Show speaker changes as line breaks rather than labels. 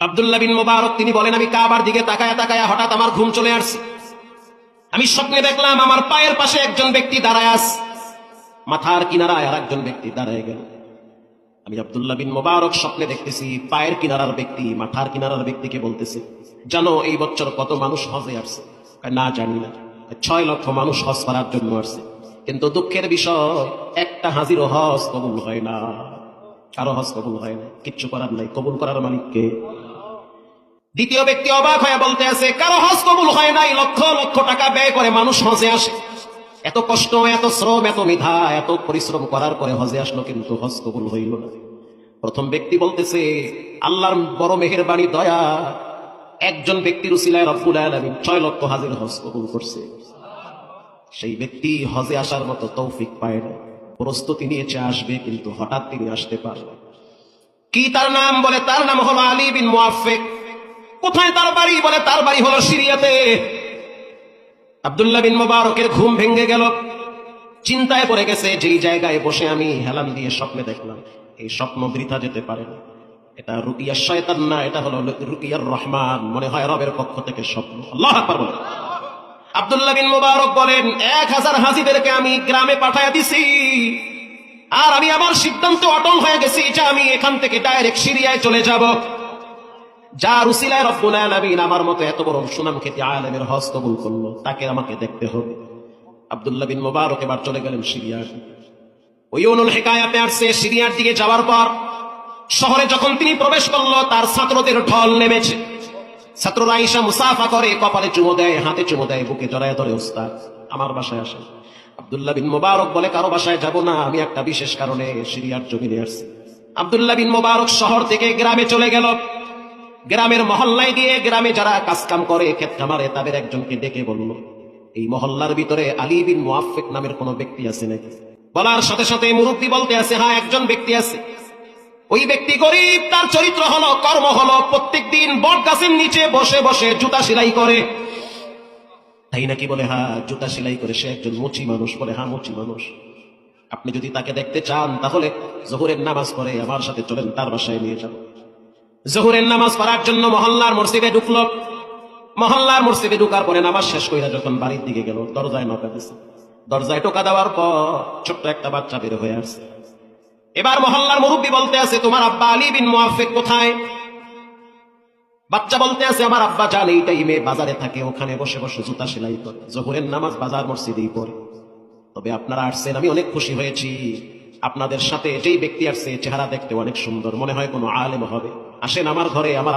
আব্দুল্লাহ বিন মুবারক তিনি বলেন, আমি কাবার দিকে তাকায়া তাকায়া হঠাৎ আমার ঘুম চলে আসছে। আমি স্বপ্নে দেখলাম আমার পায়ের পাশে একজন ব্যক্তি দাঁড়ায় আছে, মাথার কিনারায় আর একজন ব্যক্তি দাঁড়ায় গেল। আমি আব্দুল্লাহ বিন মুবারক স্বপ্নে দেখতেছি পায়ের কিনারার ব্যক্তি মাথার কিনারার ব্যক্তিকে বলতেছে, জানো এই বছর কত মানুষ হজে আসছে? না জানি না। 6 লক্ষ মানুষ হজ করার জন্য আসছে, কিন্তু দুঃখের বিষয় একটা হাজিরও হজ কবুল হয় না। কারো হজ কবুল হয় না, কিচ্ছু করার নাই, কবুল করার মালিককে। দ্বিতীয় ব্যক্তি অবাক হয়ে বলতে আছে, কারো হজ কবুল হয় নাই, লক্ষ লক্ষ টাকা ব্যয় করে মানুষ হজে আসে, এত কষ্ট এত শ্রম এত মেধা এত পরিশ্রম করার পরে হজে আসলো, কিন্তু হজ কবুল হইল না। প্রথম ব্যক্তি বলতেছে, আল্লাহর বড় মেহেরবানি দয়া, একজন ব্যক্তির উসিলায় রব্বুল আলামিন 6 লক্ষ হাজির হজ কবুল করছে। সেই ব্যক্তি হজে আসার মতো তৌফিক পায় না, প্রস্তুতি নিয়েছে আসবে, কিন্তু হঠাৎ তিনি আসতে পারবে। কি তার নাম? বলে তার নাম হলো আলী বিন মুআফফিক। কোথায় তার বাড়ি? বলে তার বাড়ি হলো সিরিয়াতে। আব্দুল্লাহ বিন মুবারকের ঘুম ভেঙে গেল, চিন্তায় পড়ে গেছে, যেই জায়গায় বসে আমি হেলান দিয়ে স্বপ্নে দেখলাম, এই স্বপ্ন বৃথা যেতে পারে না। এটা রুকিয়ার শয়তান না, এটা হলো রুকিয়ার রহমান, মনে হয় রবের পক্ষ থেকে স্বপ্ন। আল্লাহু আকবার বলেন। আব্দুল্লাহ বিন মুবারক বলেন, 1000 হাজীদেরকে আমি গ্রামে পাঠায়া দিছি, আর আমি আমার সিদ্ধান্তে অটল হয়ে গেছি যে আমি এখান থেকে ডাইরেক্ট সিরিয়ায় চলে যাব। যার উসিলায় রব্বুল আলামিন আমার মতো এত বড় সুনাম খ্যাতি আলেমের হজ কবুল করলো, তাকে আমাকে দেখতে হবে। আব্দুল্লাহ বিন মুবারক এবার চলে গেলেন সিরিয়া। ওই উনুল হিকায়াতে আসছে, সিরিয়ার দিকে যাওয়ার পর শহরে যখন তিনি প্রবেশ করলো, তার ছাত্রদের ঢল নেমেছে। ছাত্ররা আয়েশা মুসাফা করে, কপালে চুমো দেয়, হাতে চুমো দেয়, বুকে জড়ায় ধরে, উস্তাদ আমার বাসায় আসে। আব্দুল্লাহ বিন মুবারক বলে, কারো বাসায় যাব না, আমি একটা বিশেষ কারণে সিরিয়ার জমিনে আসছি। আব্দুল্লাহ বিন মুবারক শহর থেকে গ্রামে চলে গেল। গ্রামের মহল্লায় গিয়ে গ্রামে যারা কাজকাম করে, ক্ষেত খামারে, তাদের একজনকে ডেকে বলল, এই মহল্লার ভিতরে আলী বিন মুআফফিক নামের কোন ব্যক্তি আছে নাকি? বলার সাথে সাথে মুরব্বী বলতে আছে, হ্যাঁ একজন ব্যক্তি আছে। ওই ব্যক্তি গরিব, তার চরিত্র হলো, কর্ম হলো, প্রত্যেকদিন বট গাছের নিচে বসে বসে জুতা সেলাই করে। তাই নাকি? বলে হ্যাঁ, জুতা সেলাই করে। সে একজন মুচি মানুষ। বলে হ্যাঁ, মুচি মানুষ। আপনি যদি তাকে দেখতে চান তাহলে জোহরের নামাজ পড়ে আমার সাথে চলেন, তার বাসায় নিয়ে যান। জোহরের নামাজ পড়ার জন্য মহল্লার মসজিদে ঢুকলো। মহল্লার মসজিদে ঢুকার পরে নামাজ শেষ কইরা যখন বাড়ির দিকে গেল, দরজায় নকা দিছে। দরজায় টোকা দেওয়ার পর ছোট্ট একটা বাচ্চা বের হয়ে আসছে। এবার মহল্লার মুরব্বী বলতে আছে, তোমার আব্বা আলী বিন মুআফফিক কোথায়? বাচ্চা বলতে আছে, আমার আব্বা জান এই টাইমে বাজারে থাকে, ওখানে বসে বসে জুতা সেলাই করে, জোহরের নামাজ বাজার মসজিদেই পড়ে। তবে আপনারা আসছেন, আমি অনেক খুশি হয়েছি। আপনাদের সাথে যেই ব্যক্তি আসছে চেহারা দেখতে অনেক সুন্দর, মনে হয় কোনো আলেম হবে। আসেন আমার ঘরে, আমার